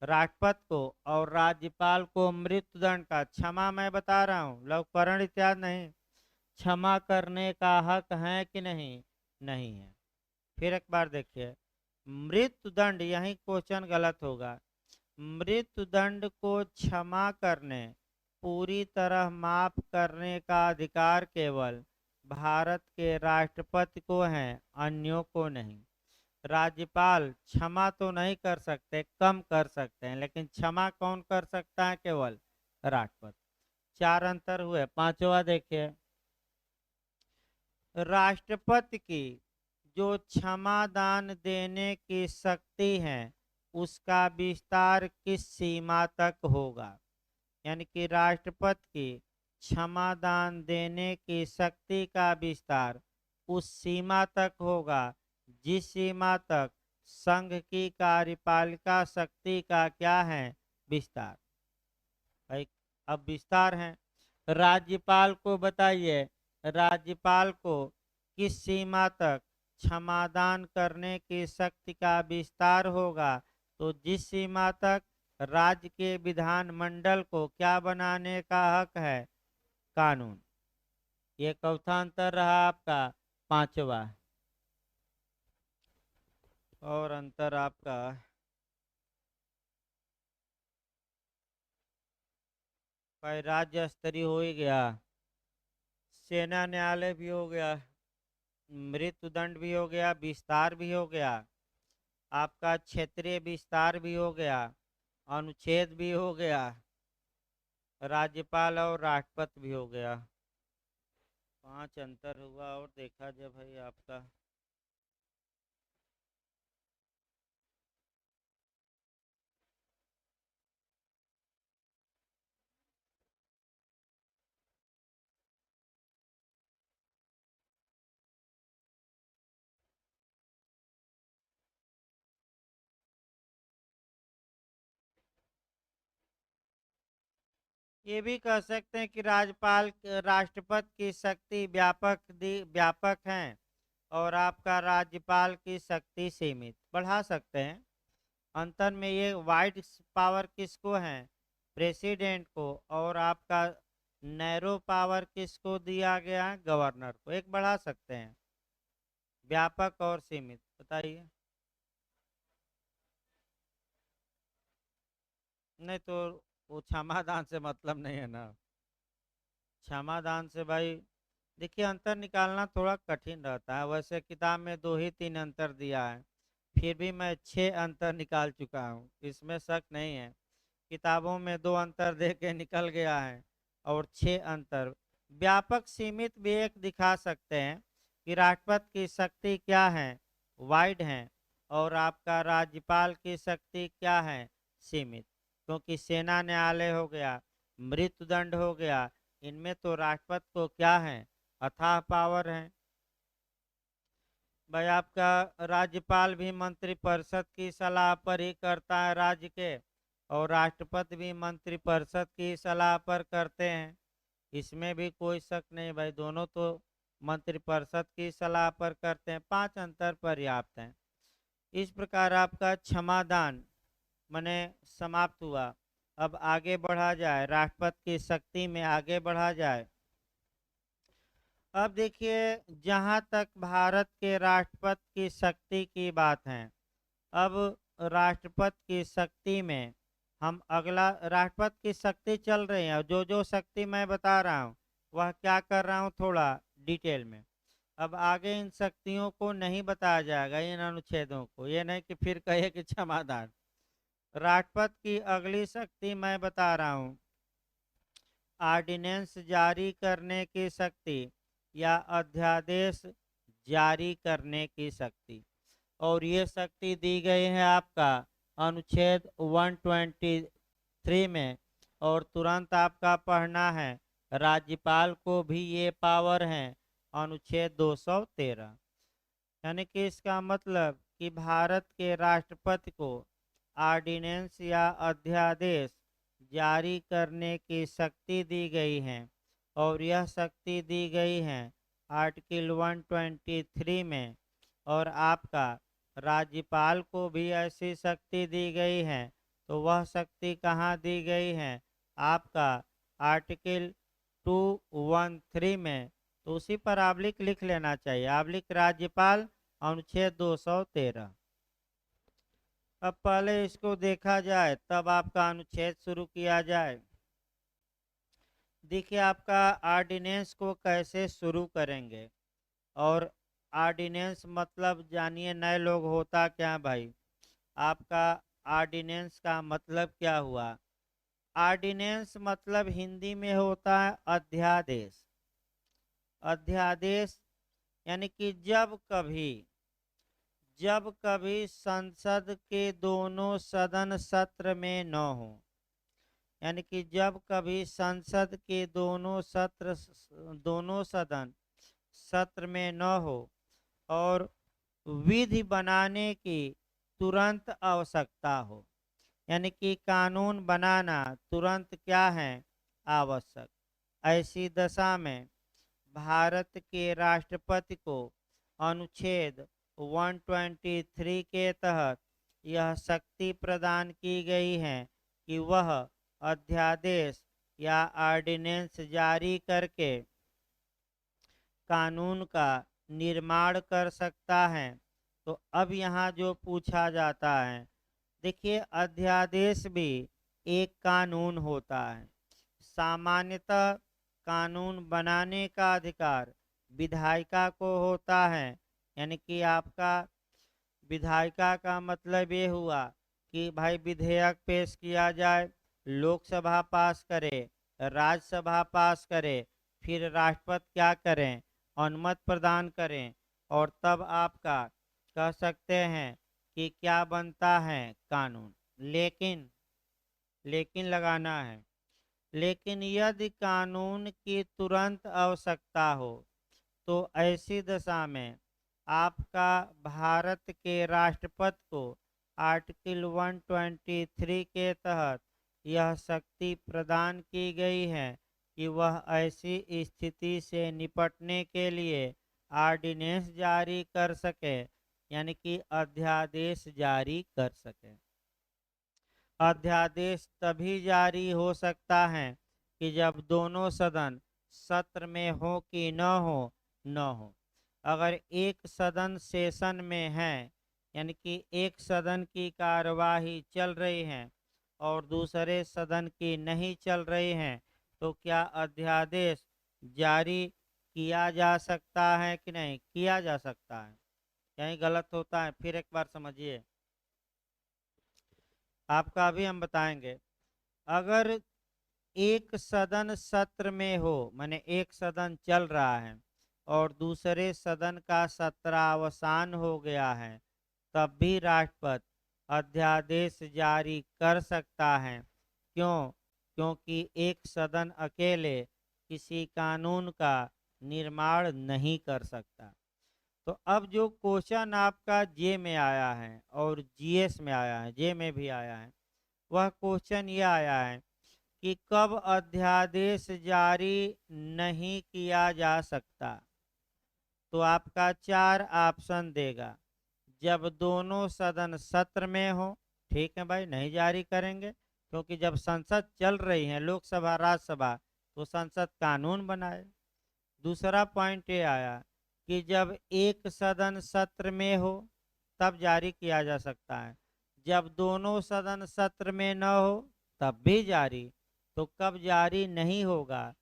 राष्ट्रपति को। और राज्यपाल को मृत्युदंड का, क्षमा मैं बता रहा हूँ, लवकरण इत्यादि नहीं, क्षमा करने का हक है कि नहीं? नहीं है। फिर एक बार देखिए, मृत्युदंड, यही क्वेश्चन गलत होगा। मृत्युदंड को क्षमा करने, पूरी तरह माफ करने का अधिकार केवल भारत के राष्ट्रपति को है, अन्यों को नहीं। राज्यपाल क्षमा तो नहीं कर सकते, कम कर सकते हैं, लेकिन क्षमा कौन कर सकता है? केवल राष्ट्रपति। चार अंतर हुए। पांचवा देखिए। राष्ट्रपति की जो क्षमादान देने की शक्ति है उसका विस्तार किस सीमा तक होगा? यानी कि राष्ट्रपति की क्षमादान देने की शक्ति का विस्तार उस सीमा तक होगा जिस सीमा तक संघ की कार्यपालिका शक्ति का क्या है? विस्तार। भाई अब विस्तार है। राज्यपाल को बताइए, राज्यपाल को किस सीमा तक क्षमादान करने की शक्ति का विस्तार होगा? तो जिस सीमा तक राज्य के विधानमंडल को क्या बनाने का हक है? कानून। ये चौथा अंतर रहा आपका। पांचवा और अंतर आपका भाई राज्य स्तरीय हो ही गया, सेना न्यायालय भी हो गया, मृत्युदंड भी हो गया, विस्तार भी हो गया, आपका क्षेत्रीय विस्तार भी हो गया, अनुच्छेद भी हो गया, राज्यपाल और राष्ट्रपति भी हो गया। 5 अंतर हुआ। और देखा जाए भाई आपका ये भी कह सकते हैं कि राज्यपाल राष्ट्रपति की शक्ति व्यापक है और आपका राज्यपाल की शक्ति सीमित। बढ़ा सकते हैं। अंतर में ये वाइड पावर किसको है? प्रेसिडेंट को। और आपका नैरो पावर किसको दिया गया है? गवर्नर को। एक बढ़ा सकते हैं, व्यापक और सीमित। बताइए। नहीं तो वो क्षमादान से मतलब नहीं है ना। क्षमादान से भाई देखिए अंतर निकालना थोड़ा कठिन रहता है। वैसे किताब में 2 ही 3 अंतर दिया है, फिर भी मैं 6 अंतर निकाल चुका हूँ, इसमें शक नहीं है। किताबों में 2 अंतर दे के निकल गया है और 6 अंतर। व्यापक सीमित भी एक दिखा सकते हैं कि राष्ट्रपति की शक्ति क्या है? वाइड है। और आपका राज्यपाल की शक्ति क्या है? सीमित। क्योंकि सेना न्यायालय हो गया, मृत्युदंड हो गया, इनमें तो राष्ट्रपति को क्या है? अथाह पावर है। भाई आपका राज्यपाल भी मंत्रिपरिषद की सलाह पर ही करता है राज्य के, और राष्ट्रपति भी मंत्रिपरिषद की सलाह पर करते हैं। इसमें भी कोई शक नहीं भाई, दोनों तो मंत्रिपरिषद की सलाह पर करते हैं। 5 अंतर पर्याप्त हैं। इस प्रकार आपका क्षमादान मने समाप्त हुआ। अब आगे बढ़ा जाए, राष्ट्रपति की शक्ति में आगे बढ़ा जाए। अब देखिए, जहां तक भारत के राष्ट्रपति की शक्ति की बात है, अब राष्ट्रपति की शक्ति में हम अगला राष्ट्रपति की शक्ति चल रही है, जो जो शक्ति मैं बता रहा हूँ वह क्या कर रहा हूँ थोड़ा डिटेल में। अब आगे इन शक्तियों को नहीं बताया जाएगा, इन अनुच्छेदों को। ये नहीं कि फिर कहे कि क्षमादान। राष्ट्रपति की अगली शक्ति मैं बता रहा हूँ, ऑर्डिनेंस जारी करने की शक्ति या अध्यादेश जारी करने की शक्ति। और ये शक्ति दी गई है आपका अनुच्छेद 123 में। और तुरंत आपका पढ़ना है, राज्यपाल को भी ये पावर है, अनुच्छेद 213। यानी कि इसका मतलब कि भारत के राष्ट्रपति को ऑर्डिनेंस या अध्यादेश जारी करने की शक्ति दी गई है। और यह शक्ति दी गई है आर्टिकल 123 में। और आपका राज्यपाल को भी ऐसी शक्ति दी गई है, तो वह शक्ति कहाँ दी गई है? आपका आर्टिकल 213 में। तो उसी पर आबलिक लिख लेना चाहिए, आबलिक राज्यपाल अनुच्छेद 213। अब पहले इसको देखा जाए, तब आपका अनुच्छेद शुरू किया जाए। देखिए आपका ऑर्डिनेंस को कैसे शुरू करेंगे। और ऑर्डिनेंस मतलब जानिए नए लोग, होता क्या भाई? आपका ऑर्डिनेंस का मतलब क्या हुआ? ऑर्डिनेंस मतलब हिंदी में होता है अध्यादेश। अध्यादेश यानी कि जब कभी संसद के दोनों सदन सत्र में न हो, यानी कि जब कभी संसद के दोनों सदन सत्र में न हो और विधि बनाने की तुरंत आवश्यकता हो, यानी कि कानून बनाना तुरंत क्या है? आवश्यक। ऐसी दशा में भारत के राष्ट्रपति को अनुच्छेद 123 के तहत यह शक्ति प्रदान की गई है कि वह अध्यादेश या ऑर्डिनेंस जारी करके कानून का निर्माण कर सकता है। तो अब यहाँ जो पूछा जाता है, देखिए अध्यादेश भी एक कानून होता है। सामान्यतः कानून बनाने का अधिकार विधायिका को होता है। यानी कि आपका विधायिका का मतलब ये हुआ कि भाई विधेयक पेश किया जाए, लोकसभा पास करे, राज्यसभा पास करे, फिर राष्ट्रपति क्या करें? अनुमति प्रदान करें। और तब आपका कह सकते हैं कि क्या बनता है? कानून। लेकिन लगाना है, लेकिन यदि कानून की तुरंत आवश्यकता हो, तो ऐसी दशा में आपका भारत के राष्ट्रपति को आर्टिकल 123 के तहत यह शक्ति प्रदान की गई है कि वह ऐसी स्थिति से निपटने के लिए ऑर्डिनेंस जारी कर सके, यानी कि अध्यादेश जारी कर सके। अध्यादेश तभी जारी हो सकता है कि जब दोनों सदन सत्र में हो कि न हो। अगर एक सदन सेशन में है, यानी कि एक सदन की कार्यवाही चल रही है और दूसरे सदन की नहीं चल रही है, तो क्या अध्यादेश जारी किया जा सकता है कि नहीं किया जा सकता है? कहीं गलत होता है, फिर एक बार समझिए, आपका भी हम बताएंगे। अगर एक सदन सत्र में हो, माने एक सदन चल रहा है और दूसरे सदन का सत्रावसान हो गया है, तब भी राष्ट्रपति अध्यादेश जारी कर सकता है। क्यों? क्योंकि एक सदन अकेले किसी कानून का निर्माण नहीं कर सकता। तो अब जो क्वेश्चन आपका जे में आया है और जीएस में आया है, जे में भी आया है, वह क्वेश्चन ये आया है कि कब अध्यादेश जारी नहीं किया जा सकता। तो आपका 4 ऑप्शन देगा। जब दोनों सदन सत्र में हो, ठीक है भाई, नहीं जारी करेंगे, क्योंकि जब संसद चल रही है, लोकसभा राज्यसभा, तो संसद कानून बनाए। दूसरा पॉइंट ये आया कि जब एक सदन सत्र में हो, तब जारी किया जा सकता है। जब दोनों सदन सत्र में न हो, तब भी जारी। तो कब जारी नहीं होगा?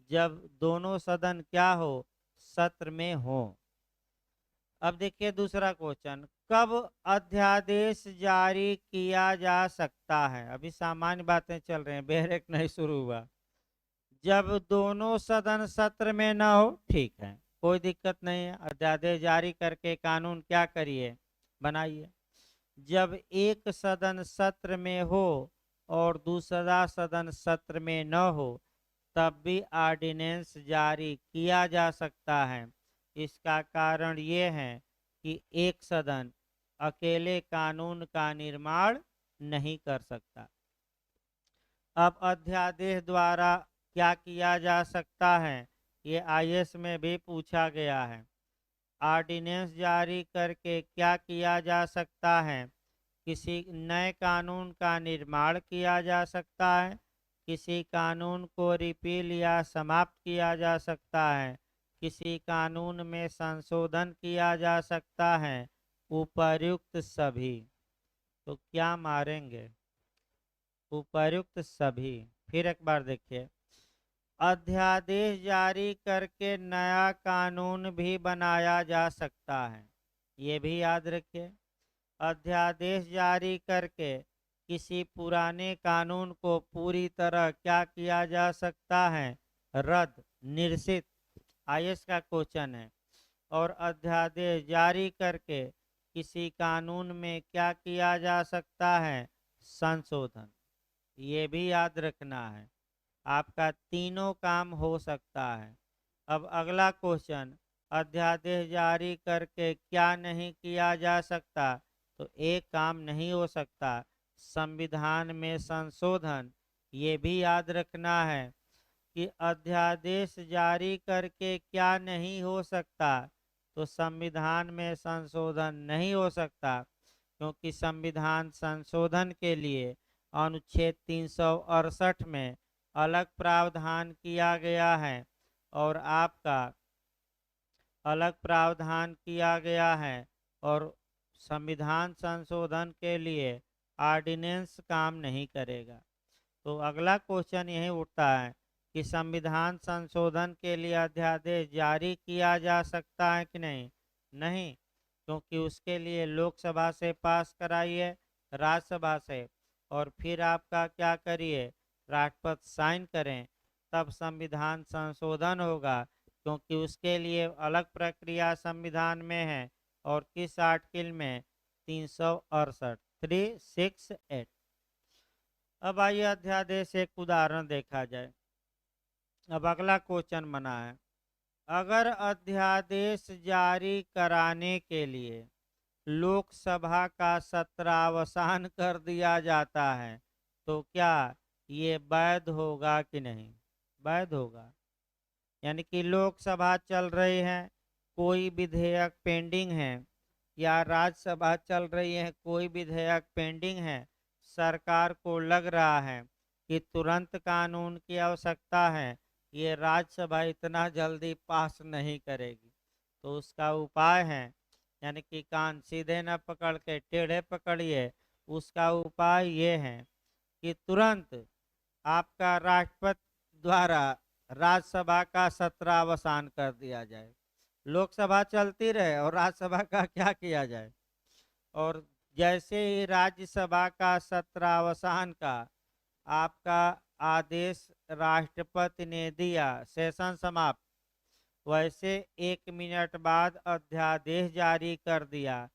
जब दोनों सदन क्या हो? सत्र में हो। अब देखिए दूसरा क्वेश्चन, कब अध्यादेश जारी किया जा सकता है? अभी सामान्य बातें चल रही हैं, बेहरेक नहीं शुरू हुआ। जब दोनों सदन सत्र में न हो, ठीक है, कोई दिक्कत नहीं है, अध्यादेश जारी करके कानून क्या करिए, बनाइए। जब एक सदन सत्र में हो और दूसरा सदन सत्र में न हो, तब भी ऑर्डिनेंस जारी किया जा सकता है। इसका कारण ये है कि एक सदन अकेले कानून का निर्माण नहीं कर सकता। अब अध्यादेश द्वारा क्या किया जा सकता है, ये आईएएस में भी पूछा गया है। ऑर्डिनेंस जारी करके क्या किया जा सकता है? किसी नए कानून का निर्माण किया जा सकता है, किसी कानून को रिपील या समाप्त किया जा सकता है, किसी कानून में संशोधन किया जा सकता है, उपर्युक्त सभी। तो क्या मारेंगे? उपर्युक्त सभी। फिर एक बार देखिए, अध्यादेश जारी करके नया कानून भी बनाया जा सकता है, ये भी याद रखिए। अध्यादेश जारी करके किसी पुराने कानून को पूरी तरह क्या किया जा सकता है? रद्द, निरसित। आईएएस का क्वेश्चन है। और अध्यादेश जारी करके किसी कानून में क्या किया जा सकता है? संशोधन। ये भी याद रखना है, आपका तीनों काम हो सकता है। अब अगला क्वेश्चन, अध्यादेश जारी करके क्या नहीं किया जा सकता? तो एक काम नहीं हो सकता, संविधान में संशोधन। ये भी याद रखना है कि अध्यादेश जारी करके क्या नहीं हो सकता? तो संविधान में संशोधन नहीं हो सकता, क्योंकि संविधान संशोधन के लिए अनुच्छेद 368 में अलग प्रावधान किया गया है और आपका अलग प्रावधान किया गया है, और संविधान संशोधन के लिए ऑर्डिनेंस काम नहीं करेगा। तो अगला क्वेश्चन यही उठता है कि संविधान संशोधन के लिए अध्यादेश जारी किया जा सकता है कि नहीं? नहीं, क्योंकि उसके लिए लोकसभा से पास कराइए, राज्यसभा से, और फिर आपका क्या करिए, राष्ट्रपति साइन करें, तब संविधान संशोधन होगा, क्योंकि उसके लिए अलग प्रक्रिया संविधान में है। और किस आर्टिकल में? 368, 368। अब आइए अध्यादेश एक उदाहरण देखा जाए। अब अगला क्वेश्चन बना है, अगर अध्यादेश जारी कराने के लिए लोकसभा का सत्रावसान कर दिया जाता है, तो क्या ये वैध होगा कि नहीं? वैध होगा। यानी कि लोकसभा चल रही है, कोई विधेयक पेंडिंग है, या राज्यसभा चल रही है, कोई विधेयक पेंडिंग है, सरकार को लग रहा है कि तुरंत कानून की आवश्यकता है, ये राज्यसभा इतना जल्दी पास नहीं करेगी, तो उसका उपाय है, यानी कि कान सीधे न पकड़ के टेढ़े पकड़िए, उसका उपाय ये है कि तुरंत आपका राष्ट्रपति द्वारा राज्यसभा का सत्र अवसान कर दिया जाए। लोकसभा चलती रहे और राज्यसभा का क्या किया जाए। और जैसे ही राज्यसभा का सत्र अवसान का आपका आदेश राष्ट्रपति ने दिया, सेशन समाप्त, वैसे 1 मिनट बाद अध्यादेश जारी कर दिया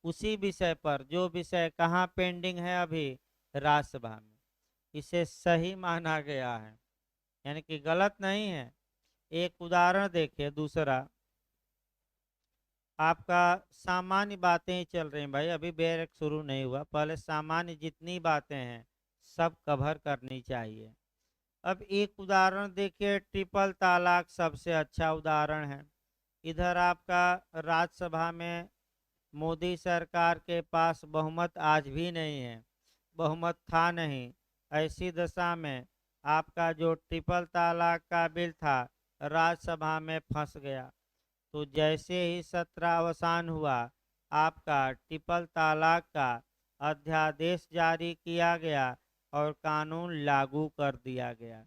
उसी विषय पर, जो विषय कहाँ पेंडिंग है अभी, राज्यसभा में। इसे सही माना गया है, यानी कि गलत नहीं है। एक उदाहरण देखिए, दूसरा आपका सामान्य बातें ही चल रही हैं भाई, अभी बैरक शुरू नहीं हुआ, पहले सामान्य जितनी बातें हैं सब कवर करनी चाहिए। अब एक उदाहरण देखिए, ट्रिपल तलाक सबसे अच्छा उदाहरण है। इधर आपका राज्यसभा में मोदी सरकार के पास बहुमत आज भी नहीं है, बहुमत था नहीं। ऐसी दशा में आपका जो ट्रिपल तलाक का बिल था राज्यसभा में फंस गया। तो जैसे ही सत्र अवसान हुआ, आपका ट्रिपल तलाक का अध्यादेश जारी किया गया और कानून लागू कर दिया गया।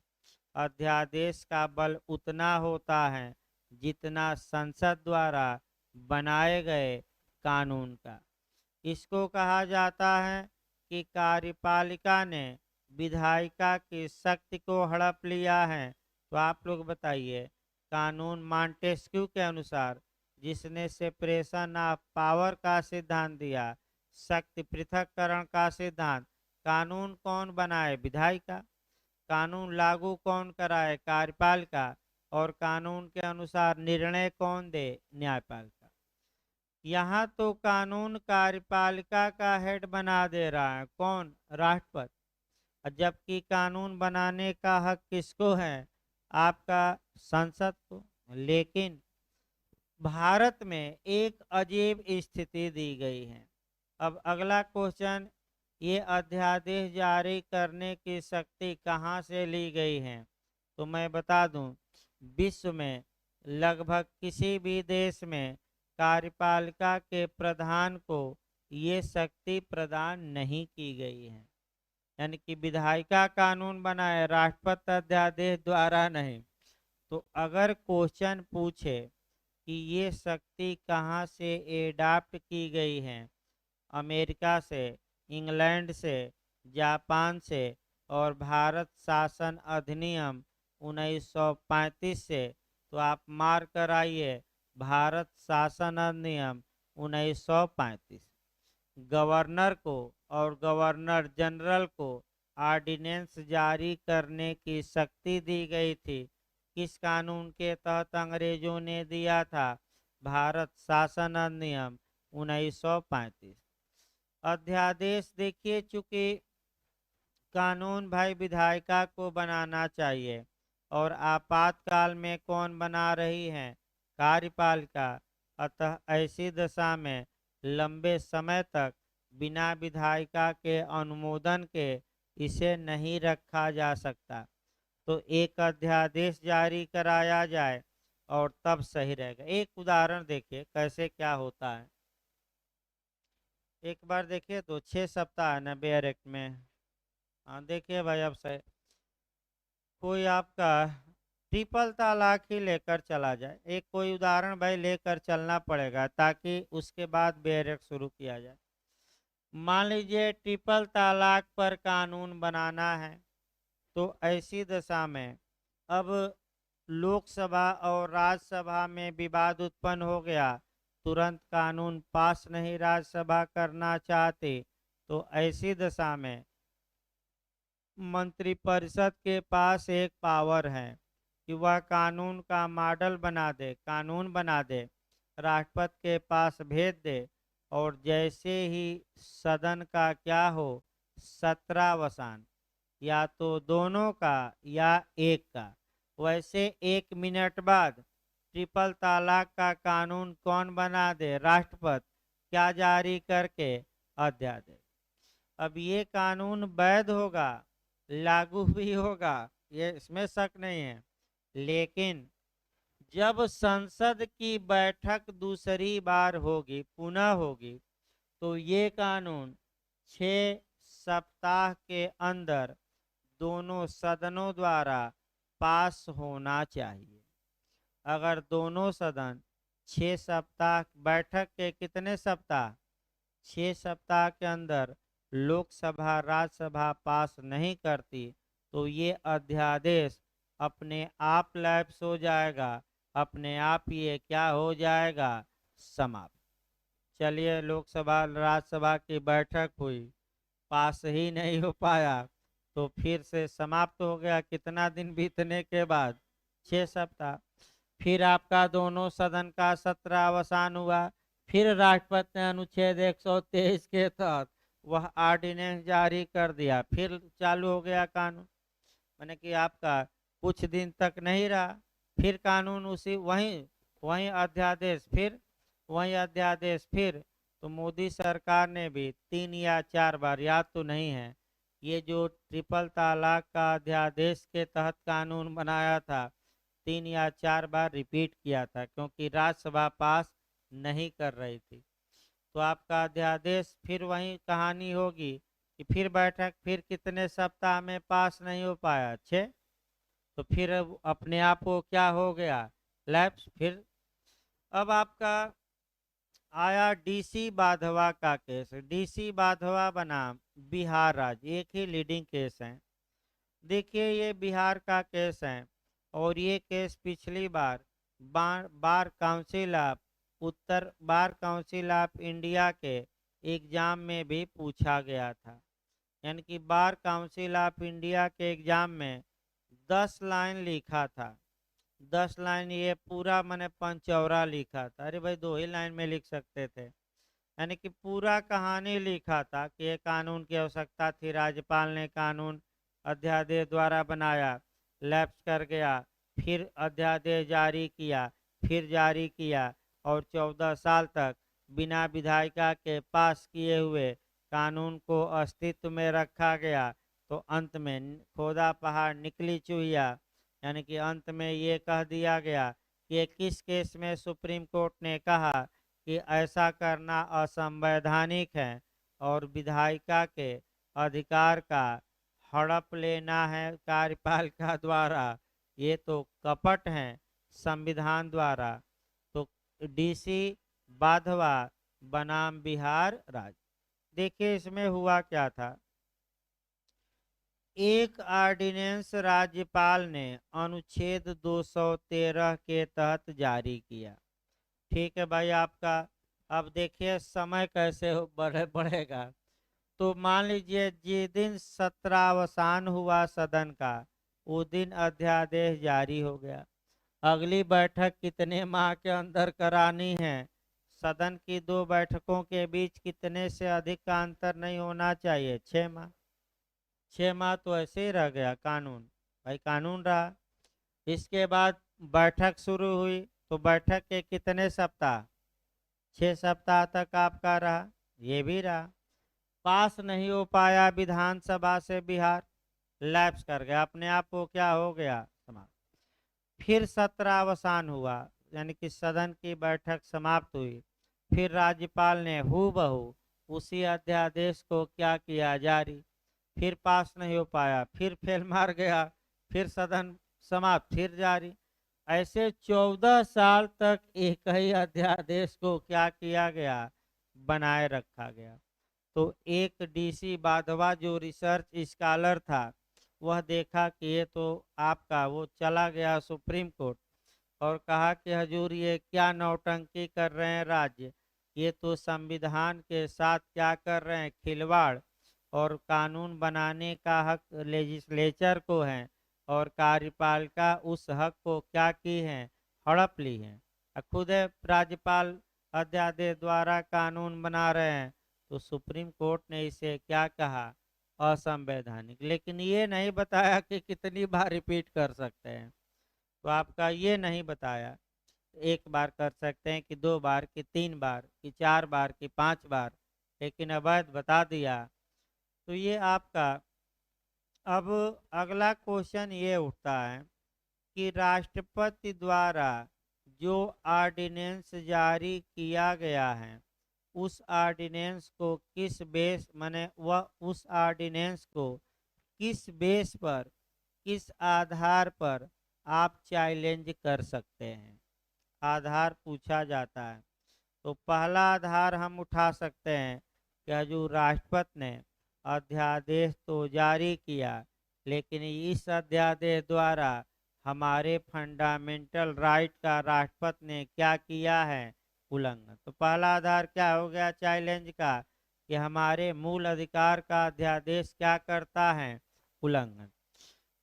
अध्यादेश का बल उतना होता है जितना संसद द्वारा बनाए गए कानून का। इसको कहा जाता है कि कार्यपालिका ने विधायिका की शक्ति को हड़प लिया है। तो आप लोग बताइए, कानून मॉन्टेस्क्यू के अनुसार, जिसने सेपरेशन ऑफ पावर का सिद्धांत दिया, शक्ति पृथक्करण का सिद्धांत, कानून कौन बनाए? विधायिका। कानून लागू कौन कराए? कार्यपालिका। और कानून के अनुसार निर्णय कौन दे? न्यायपालिका। यहाँ तो कानून कार्यपालिका का हेड बना दे रहा है, कौन? राष्ट्रपति। जबकि कानून बनाने का हक किसको है? आपका संसद को। लेकिन भारत में एक अजीब स्थिति दी गई है। अब अगला क्वेश्चन, ये अध्यादेश जारी करने की शक्ति कहाँ से ली गई है? तो मैं बता दूं, विश्व में लगभग किसी भी देश में कार्यपालिका के प्रधान को ये शक्ति प्रदान नहीं की गई है। यानी कि विधायिका कानून बनाए, राष्ट्रपति अध्यादेश द्वारा नहीं। तो अगर क्वेश्चन पूछे कि ये शक्ति कहाँ से एडाप्ट की गई है, अमेरिका से, इंग्लैंड से, जापान से, और भारत शासन अधिनियम 1935 से, तो आप मार्क कराइए, भारत शासन अधिनियम 1935। गवर्नर को और गवर्नर जनरल को ऑर्डिनेंस जारी करने की शक्ति दी गई थी। किस कानून के तहत अंग्रेजों ने दिया था? भारत शासन अधिनियम 1935। अध्यादेश देखिए, चूंकि कानून भाई विधायिका को बनाना चाहिए, और आपातकाल में कौन बना रही है? कार्यपालिका। अतः ऐसी दशा में लंबे समय तक बिना विधायिका के अनुमोदन के इसे नहीं रखा जा सकता। तो एक अध्यादेश जारी कराया जाए और तब सही रहेगा। एक उदाहरण देखिए कैसे क्या होता है। एक बार देखिए, तो 6 सप्ताह है ना बेयर एक्ट में। हाँ देखिए भाई, अब से कोई आपका ट्रिपल तलाक ही लेकर चला जाए, एक कोई उदाहरण भाई लेकर चलना पड़ेगा ताकि उसके बाद बेयर एक्ट शुरू किया जाए। मान लीजिए ट्रिपल तलाक पर कानून बनाना है, तो ऐसी दशा में अब लोकसभा और राज्यसभा में विवाद उत्पन्न हो गया, तुरंत कानून पास नहीं राज्यसभा करना चाहती, तो ऐसी दशा में मंत्रिपरिषद के पास एक पावर है कि वह कानून का मॉडल बना दे, कानून बना दे, राष्ट्रपति के पास भेज दे, और जैसे ही सदन का क्या हो, सत्रावसान, या तो दोनों का या एक का। वैसे 1 मिनट बाद ट्रिपल तलाक का कानून कौन बना दे? राष्ट्रपति। क्या जारी करके? अध्यादेश। अब ये कानून वैध होगा, लागू भी होगा, ये इसमें शक नहीं है। लेकिन जब संसद की बैठक दूसरी बार होगी, पुनः होगी, तो ये कानून 6 सप्ताह के अंदर दोनों सदनों द्वारा पास होना चाहिए। अगर दोनों सदन 6 सप्ताह, बैठक के कितने सप्ताह, 6 सप्ताह के अंदर लोकसभा राज्यसभा पास नहीं करती, तो ये अध्यादेश अपने आप लैप्स हो जाएगा, अपने आप ये क्या हो जाएगा? समाप्त। चलिए, लोकसभा राज्यसभा की बैठक हुई, पास ही नहीं हो पाया, तो फिर से समाप्त हो गया। कितना दिन बीतने के बाद? 6 सप्ताह। फिर आपका दोनों सदन का सत्र अवसान हुआ। फिर राष्ट्रपति ने अनुच्छेद 123 के तहत वह ऑर्डिनेंस जारी कर दिया। फिर चालू हो गया कानून। मैंने कि आपका कुछ दिन तक नहीं रहा, फिर कानून उसी वहीं वहीं अध्यादेश, फिर वहीं अध्यादेश, फिर। तो मोदी सरकार ने भी 3 या 4 बार, याद तो नहीं है, ये जो ट्रिपल तलाक का अध्यादेश के तहत कानून बनाया था, 3 या 4 बार रिपीट किया था, क्योंकि राज्यसभा पास नहीं कर रही थी। तो आपका अध्यादेश फिर वही कहानी होगी कि फिर बैठक, फिर कितने सप्ताह में पास नहीं हो पाया? 6। तो फिर अब अपने आप को क्या हो गया? लैप्स। फिर अब आपका आया डीसी बाधवा का केस। डीसी बाधवा बनाम बिहार राज्य, एक ही लीडिंग केस है। देखिए, ये बिहार का केस है और ये केस पिछली बार bar council of bar council of India के एग्जाम में भी पूछा गया था। यानी कि बार काउंसिल ऑफ इंडिया के एग्जाम में 10 लाइन लिखा था। 10 लाइन, ये पूरा मैंने पंचौरा लिखा था। अरे भाई, 2 ही लाइन में लिख सकते थे। यानी कि पूरा कहानी लिखा था कि ये कानून की आवश्यकता थी, राज्यपाल ने कानून अध्यादेश द्वारा बनाया, लैप्स कर गया, फिर अध्यादेश जारी किया, फिर जारी किया, और 14 साल तक बिना विधायिका के पास किए हुए कानून को अस्तित्व में रखा गया। तो अंत में खोदा पहाड़ निकली चूहिया। यानी कि अंत में ये कह दिया गया कि किस केस में सुप्रीम कोर्ट ने कहा कि ऐसा करना असंवैधानिक है और विधायिका के अधिकार का हड़प लेना है कार्यपालिका द्वारा, ये तो कपट है संविधान द्वारा। तो डीसी बाधवा बनाम बिहार राज्य। देखिए, इसमें हुआ क्या था। एक ऑर्डिनेंस राज्यपाल ने अनुच्छेद 213 के तहत जारी किया। ठीक है भाई आपका। अब देखिए समय कैसे बढ़ेगा। तो मान लीजिए जिस दिन सत्रावसान हुआ सदन का, उस दिन अध्यादेश जारी हो गया। अगली बैठक कितने माह के अंदर करानी है? सदन की 2 बैठकों के बीच कितने से अधिक का अंतर नहीं होना चाहिए? 6 माह। 6 माह तो ऐसे ही रह गया कानून। भाई कानून रहा। इसके बाद बैठक शुरू हुई, तो बैठक के कितने सप्ताह? 6 सप्ताह तक आपका रहा, ये भी रहा। पास नहीं हो पाया विधानसभा से बिहार, लैप्स कर गया, अपने आप को क्या हो गया? समाप्त। फिर सत्रावसान हुआ, यानी कि सदन की बैठक समाप्त हुई। फिर राज्यपाल ने हूबहू उसी अध्यादेश को क्या किया? जारी। फिर पास नहीं हो पाया, फिर फेल मार गया, फिर सदन समाप्त, फिर जारी। ऐसे 14 साल तक एक ही अध्यादेश को क्या किया गया? बनाए रखा गया। तो एक डीसी बाधवा जो रिसर्च स्कॉलर था, वह देखा कि ये तो आपका वो चला गया सुप्रीम कोर्ट और कहा कि हजूर ये क्या नौटंकी कर रहे हैं राज्य, ये तो संविधान के साथ क्या कर रहे हैं? खिलवाड़। और कानून बनाने का हक लेजिस्लेचर को है और कार्यपालिका उस हक को क्या की है? हड़प ली है। खुद राज्यपाल अध्यादेश द्वारा कानून बना रहे हैं। तो सुप्रीम कोर्ट ने इसे क्या कहा? असंवैधानिक, लेकिन ये नहीं बताया कि कितनी बार रिपीट कर सकते हैं। तो आपका ये नहीं बताया, एक बार कर सकते हैं कि 2 बार कि 3 बार कि 4 बार कि 5 बार, लेकिन अवैध बता दिया। तो ये आपका अब अगला क्वेश्चन ये उठता है कि राष्ट्रपति द्वारा जो ऑर्डिनेंस जारी किया गया है, उस ऑर्डिनेंस को किस बेस माने वह उस ऑर्डिनेंस को किस बेस पर, किस आधार पर आप चैलेंज कर सकते हैं, आधार पूछा जाता है। तो पहला आधार हम उठा सकते हैं कि जो राष्ट्रपति ने अध्यादेश तो जारी किया, लेकिन इस अध्यादेश द्वारा हमारे फंडामेंटल राइट का राष्ट्रपति ने क्या किया है, उल्लंघन। तो पहला आधार क्या हो गया चैलेंज का, कि हमारे मूल अधिकार का अध्यादेश क्या करता है, उल्लंघन।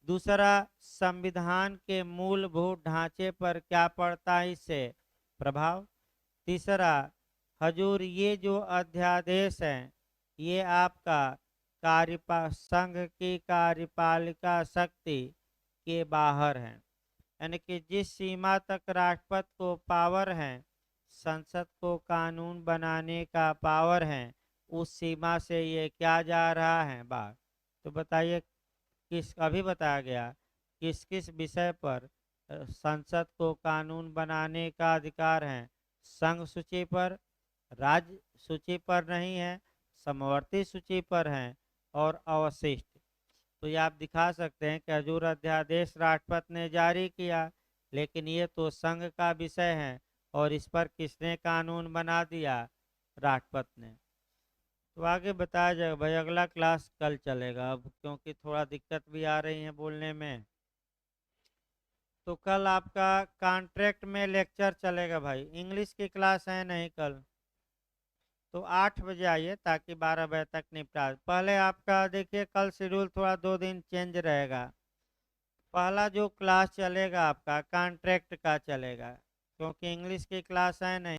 दूसरा, संविधान के मूलभूत ढांचे पर क्या पड़ता है इससे, प्रभाव। तीसरा, हजूर ये जो अध्यादेश हैं ये आपका संघ की कार्यपालिका शक्ति के बाहर हैं, यानी कि जिस सीमा तक राष्ट्रपति को पावर है, संसद को कानून बनाने का पावर है, उस सीमा से ये क्या जा रहा है, बाहर। तो बताइए किस, अभी बताया गया किस किस विषय पर संसद को कानून बनाने का अधिकार है, संघ सूची पर, राज्य सूची पर नहीं है, समवर्ती सूची पर है, और अवशिष्ट। तो ये आप दिखा सकते हैं कि हजूर अध्यादेश राष्ट्रपति ने जारी किया, लेकिन ये तो संघ का विषय है, और इस पर किसने कानून बना दिया, राष्ट्रपति ने। तो आगे बताया जाएगा भाई, अगला क्लास कल चलेगा अब, क्योंकि थोड़ा दिक्कत भी आ रही है बोलने में। तो कल आपका कॉन्ट्रैक्ट में लेक्चर चलेगा भाई, इंग्लिश की क्लास है नहीं कल। तो 8 बजे आइए ताकि 12 बजे तक निपटा। पहले आपका देखिए कल शेड्यूल थोड़ा 2 दिन चेंज रहेगा। पहला जो क्लास चलेगा आपका कॉन्ट्रैक्ट का चलेगा, क्योंकि इंग्लिश की क्लास है नहीं।